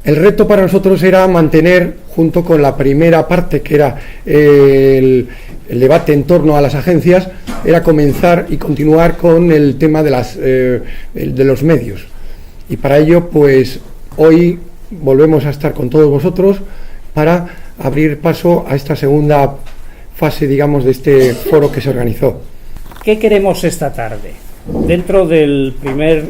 El reto para nosotros era mantener, junto con la primera parte, que era el debate en torno a las agencias, era comenzar y continuar con el tema de los medios. Y para ello, pues hoy volvemos a estar con todos vosotros para abrir paso a esta segunda fase, digamos, de este foro que se organizó. ¿Qué queremos esta tarde? Dentro del primer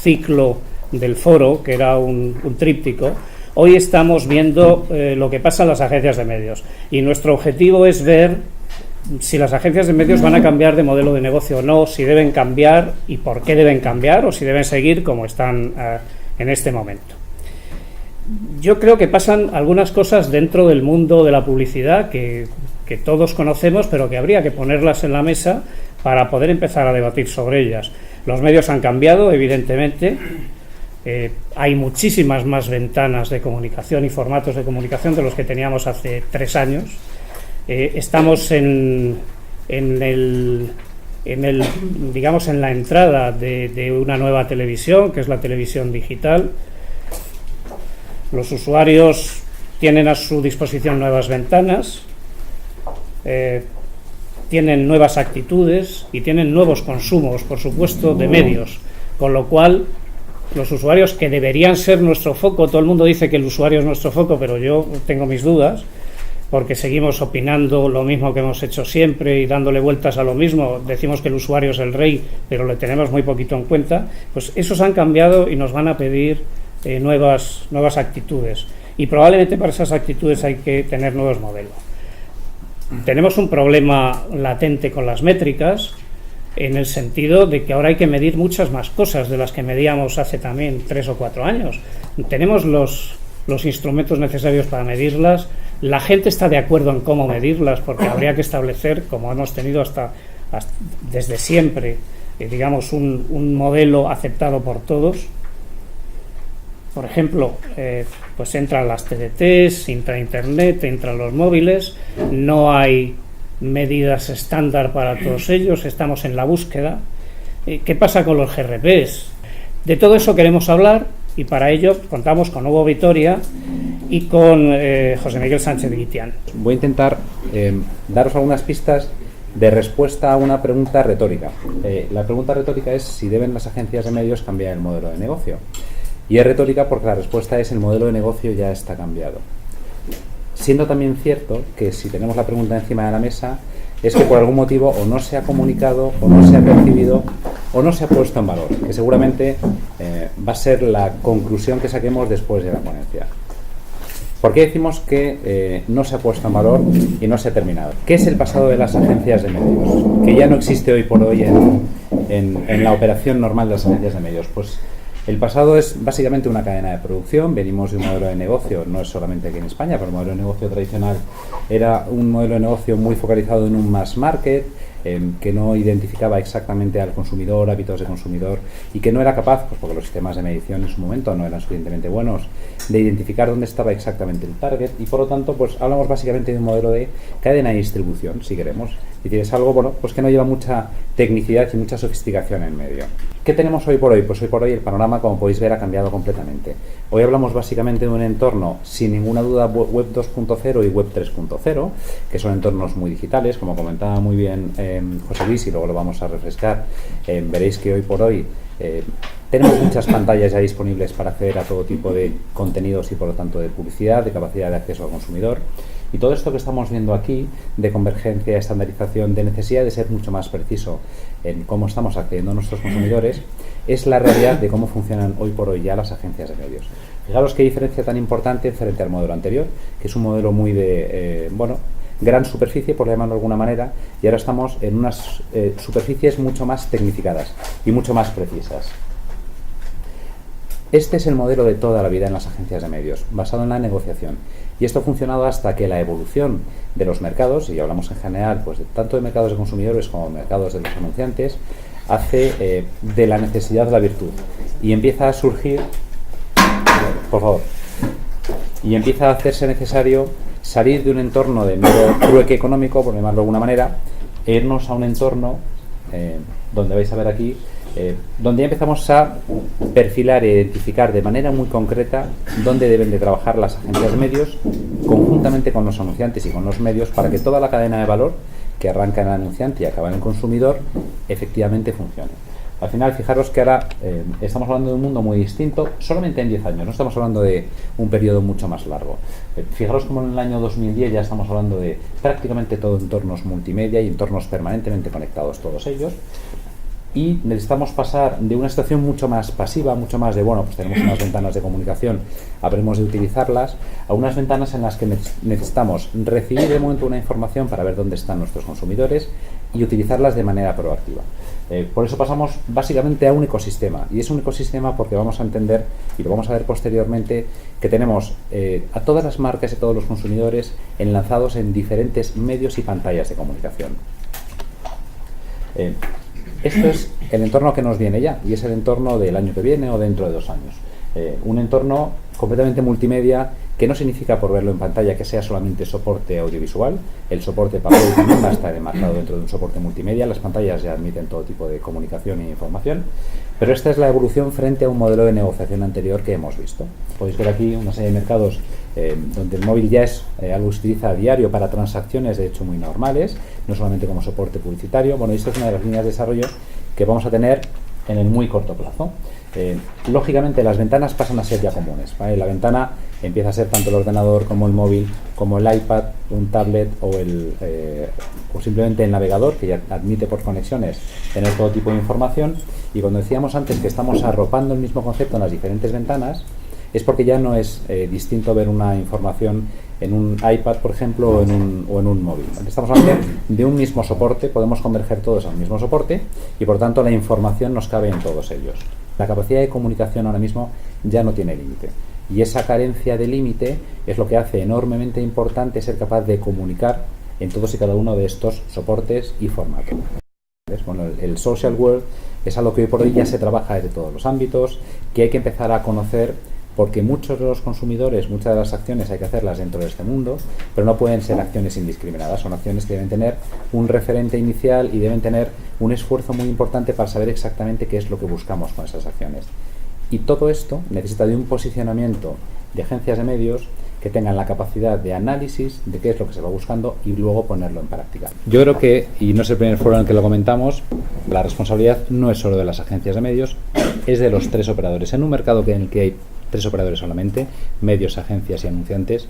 ciclo del foro, que era un tríptico, hoy estamos viendo lo que pasa en las agencias de medios, y nuestro objetivo es ver si las agencias de medios van a cambiar de modelo de negocio o no, si deben cambiar y por qué deben cambiar, o si deben seguir como están en este momento. Yo creo que pasan algunas cosas dentro del mundo de la publicidad que todos conocemos, pero que habría que ponerlas en la mesa para poder empezar a debatir sobre ellas. Los medios han cambiado, evidentemente. Hay muchísimas más ventanas de comunicación y formatos de comunicación de los que teníamos hace 3 años. Estamos digamos, en la entrada de una nueva televisión, que es la televisión digital. Los usuarios tienen a su disposición nuevas ventanas, tienen nuevas actitudes y tienen nuevos consumos, por supuesto, de medios, con lo cual los usuarios, que deberían ser nuestro foco, todo el mundo dice que el usuario es nuestro foco, pero yo tengo mis dudas, porque seguimos opinando lo mismo que hemos hecho siempre y dándole vueltas a lo mismo. Decimos que el usuario es el rey, pero le tenemos muy poquito en cuenta. Pues esos han cambiado y nos van a pedir nuevas actitudes, y probablemente para esas actitudes hay que tener nuevos modelos. Tenemos un problema latente con las métricas, en el sentido de que ahora hay que medir muchas más cosas de las que medíamos hace también 3 o 4 años. Tenemos los instrumentos necesarios para medirlas, la gente está de acuerdo en cómo medirlas, porque habría que establecer, como hemos tenido hasta desde siempre, digamos, un modelo aceptado por todos. Por ejemplo, pues entran las TDTs, entra Internet, entran los móviles, no hay medidas estándar para todos ellos, estamos en la búsqueda. ¿Qué pasa con los GRPs? De todo eso queremos hablar, y para ello contamos con Hugo Vitoria y con José Miguel Sánchez Guitián. Voy a intentar daros algunas pistas de respuesta a una pregunta retórica. La pregunta retórica es si deben las agencias de medios cambiar el modelo de negocio. Y es retórica porque la respuesta es: el modelo de negocio ya está cambiado. Siendo también cierto que, si tenemos la pregunta encima de la mesa, es que por algún motivo o no se ha comunicado, o no se ha percibido, o no se ha puesto en valor, que seguramente va a ser la conclusión que saquemos después de la ponencia. ¿Por qué decimos que no se ha puesto en valor y no se ha terminado? ¿Qué es el pasado de las agencias de medios? Que ya no existe hoy por hoy en la operación normal de las agencias de medios. Pues el pasado es básicamente una cadena de producción. Venimos de un modelo de negocio, no es solamente aquí en España, pero el modelo de negocio tradicional era un modelo de negocio muy focalizado en un mass market, que no identificaba exactamente al consumidor, hábitos de consumidor, y que no era capaz, pues porque los sistemas de medición en su momento no eran suficientemente buenos, de identificar dónde estaba exactamente el target. Y por lo tanto, pues hablamos básicamente de un modelo de cadena de distribución, si queremos, y tienes algo, bueno, pues que no lleva mucha tecnicidad y mucha sofisticación en medio. ¿Qué tenemos hoy por hoy? Pues hoy por hoy el panorama, como podéis ver, ha cambiado completamente. Hoy hablamos básicamente de un entorno, sin ninguna duda, web 2.0 y web 3.0, que son entornos muy digitales, como comentaba muy bien José Luis, y luego lo vamos a refrescar. Veréis que hoy por hoy tenemos muchas pantallas ya disponibles para acceder a todo tipo de contenidos y, por lo tanto, de publicidad, de capacidad de acceso al consumidor. Y todo esto que estamos viendo aquí, de convergencia, estandarización, de necesidad de ser mucho más preciso en cómo estamos accediendo a nuestros consumidores, es la realidad de cómo funcionan hoy por hoy ya las agencias de medios. Fijaros qué diferencia tan importante frente al modelo anterior, que es un modelo muy de, gran superficie, por llamarlo de alguna manera, y ahora estamos en unas superficies mucho más tecnificadas y mucho más precisas. Este es el modelo de toda la vida en las agencias de medios, basado en la negociación. Y esto ha funcionado hasta que la evolución de los mercados, y hablamos en general pues tanto de mercados de consumidores como de mercados de los anunciantes, hace de la necesidad la virtud. Y empieza a surgir, por favor, y empieza a hacerse necesario salir de un entorno de mero trueque económico, por llamarlo de alguna manera, e irnos a un entorno donde vais a ver aquí donde ya empezamos a perfilar e identificar de manera muy concreta dónde deben de trabajar las agencias de medios conjuntamente con los anunciantes y con los medios para que toda la cadena de valor que arranca en el anunciante y acaba en el consumidor efectivamente funcione. Al final, fijaros que ahora estamos hablando de un mundo muy distinto, solamente en 10 años, no estamos hablando de un periodo mucho más largo. Fijaros como en el año 2010 ya estamos hablando de prácticamente todo entornos multimedia y entornos permanentemente conectados todos ellos. Y necesitamos pasar de una situación mucho más pasiva, mucho más de, bueno, pues tenemos unas ventanas de comunicación, habremos de utilizarlas, a unas ventanas en las que necesitamos recibir de momento una información para ver dónde están nuestros consumidores y utilizarlas de manera proactiva. Por eso pasamos básicamente a un ecosistema, y es un ecosistema porque vamos a entender, y lo vamos a ver posteriormente, que tenemos a todas las marcas y todos los consumidores enlazados en diferentes medios y pantallas de comunicación. Esto es el entorno que nos viene ya, y es el entorno del año que viene o dentro de 2 años. Un entorno completamente multimedia, que no significa por verlo en pantalla que sea solamente soporte audiovisual. El soporte papel también va a estar enmarcado dentro de un soporte multimedia. Las pantallas ya admiten todo tipo de comunicación e información, pero esta es la evolución frente a un modelo de negociación anterior que hemos visto. Podéis ver aquí una serie de mercados donde el móvil ya es algo que se utiliza a diario para transacciones de hecho muy normales, no solamente como soporte publicitario. Bueno, esto es una de las líneas de desarrollo que vamos a tener en el muy corto plazo. Lógicamente las ventanas pasan a ser ya comunes, ¿vale? La ventana empieza a ser tanto el ordenador como el móvil, como el iPad, un tablet o simplemente el navegador, que ya admite por conexiones tener todo tipo de información. Y cuando decíamos antes que estamos arropando el mismo concepto en las diferentes ventanas, es porque ya no es distinto ver una información en un iPad, por ejemplo, o en un móvil. Estamos hablando de un mismo soporte, podemos converger todos al mismo soporte y por tanto la información nos cabe en todos ellos. La capacidad de comunicación ahora mismo ya no tiene límite, y esa carencia de límite es lo que hace enormemente importante ser capaz de comunicar en todos y cada uno de estos soportes y formatos. Bueno, el social world es algo que hoy por hoy ya se trabaja desde todos los ámbitos, que hay que empezar a conocer, porque muchos de los consumidores, muchas de las acciones hay que hacerlas dentro de este mundo, pero no pueden ser acciones indiscriminadas, son acciones que deben tener un referente inicial y deben tener un esfuerzo muy importante para saber exactamente qué es lo que buscamos con esas acciones. Y todo esto necesita de un posicionamiento de agencias de medios que tengan la capacidad de análisis de qué es lo que se va buscando y luego ponerlo en práctica. Yo creo que, y no es el primer foro en el que lo comentamos, la responsabilidad no es solo de las agencias de medios, es de los 3 operadores. En un mercado en el que hay 3 operadores solamente, medios, agencias y anunciantes,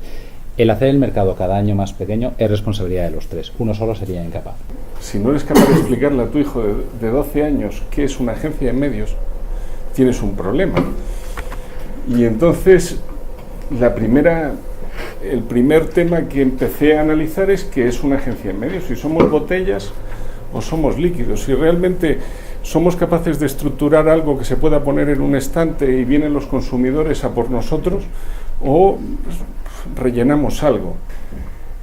el hacer el mercado cada año más pequeño es responsabilidad de los 3. Uno solo sería incapaz. Si no eres capaz de explicarle a tu hijo de 12 años qué es una agencia de medios, tienes un problema. Y entonces el primer tema que empecé a analizar es qué es una agencia de medios, si somos botellas o somos líquidos, si realmente somos capaces de estructurar algo que se pueda poner en un estante y vienen los consumidores a por nosotros, o rellenamos algo.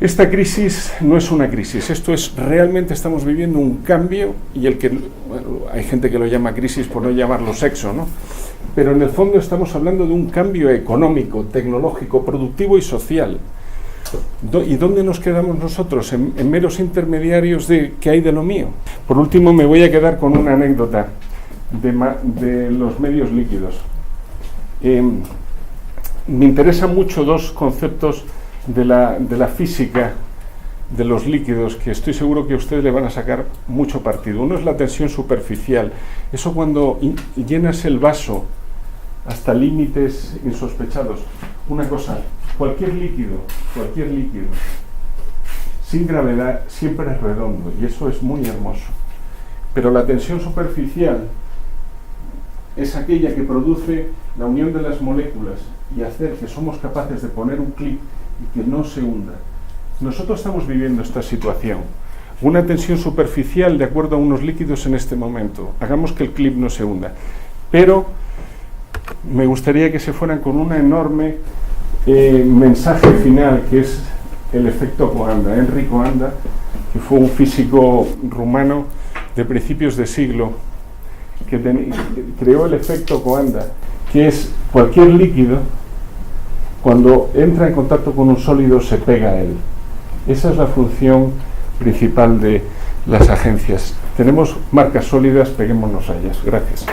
Esta crisis no es una crisis, esto es realmente estamos viviendo un cambio, y hay gente que lo llama crisis por no llamarlo sexo, ¿no? Pero en el fondo estamos hablando de un cambio económico, tecnológico, productivo y social. ¿Y dónde nos quedamos nosotros? En meros intermediarios de ¿qué hay de lo mío? Por último, me voy a quedar con una anécdota de los medios líquidos. Me interesan mucho 2 conceptos de la física de los líquidos que estoy seguro que ustedes le van a sacar mucho partido. Uno es la tensión superficial. Eso cuando llenas el vaso hasta límites insospechados. Una cosa, cualquier líquido sin gravedad siempre es redondo, y eso es muy hermoso. Pero la tensión superficial es aquella que produce la unión de las moléculas y hacer que somos capaces de poner un clip y que no se hunda. Nosotros estamos viviendo esta situación, una tensión superficial de acuerdo a unos líquidos en este momento. Hagamos que el clip no se hunda, pero me gustaría que se fueran con una enorme mensaje final, que es el efecto Coanda. Henri Coanda, que fue un físico rumano de principios de siglo, que creó el efecto Coanda, que es cualquier líquido, cuando entra en contacto con un sólido se pega a él. Esa es la función principal de las agencias. Tenemos marcas sólidas, peguémonos a ellas. Gracias.